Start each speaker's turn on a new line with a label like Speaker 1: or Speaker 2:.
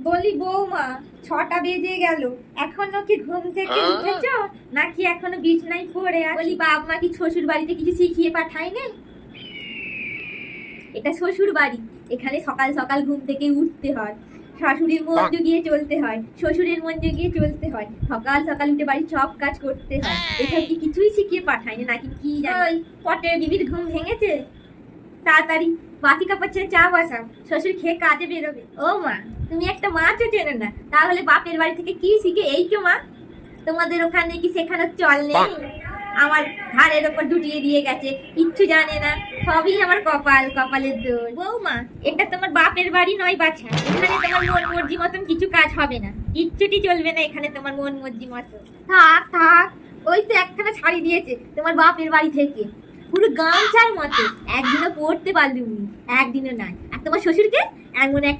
Speaker 1: বলি বৌমা, 6টা বেজে গেল, এখনো কি ঘুম থেকে উঠেছো নাকি এখনো বিছানায় পড়ে আছো? বলি বাপ মা কি শ্বশুর বাড়িতে কিছু শিখিয়ে পাঠায় না? এটা শ্বশুর বাড়ি, এখানে সকাল সকাল ঘুম থেকে উঠতে হয়, শাশুড়ির মন জুগিয়ে চলতে হয়, শ্বশুরের মন জুগিয়ে চলতে হয়, সকাল সকাল উঠে বাড়ির সব কাজ করতে হয়। এসব কি কিছুই শিখিয়ে পাঠায় না নাকি কি জানি? পটে বিবির ঘুম ভেঙেছে, তাড়াতাড়ি বাতি কাপড় চা বসাও, শ্বশুর খেয়ে কাজে বেরোবে। ও মা, তুমি একটা মাছও চেনো না, তাহলে বাপের বাড়ি থেকে কি শিখে এইছো মা? তোমাদের ওখানে কি শেখানোর চল নেই? আমার ঘাড়ের ওপর ডুটিয়ে দিয়ে গেছে, কিচ্ছু জানে না, সবই আমার কপালের দোষ। বৌমা, এটা তোমার বাপের বাড়ি নয় বাছা, এখানে তোমার মন মর্জি মতন কিছু কাজ হবে না, কিচ্ছুটি চলবে না এখানে তোমার মন মর্জি মতন। থাক থাক, ওই তো একখানা শাড়ি দিয়েছে তোমার বাপের বাড়ি থেকে, পুরো গামছার মতো, একদিনও পড়তে পারলুম, একদিনও নাই। আর তোমার শ্বশুরকে এমন এক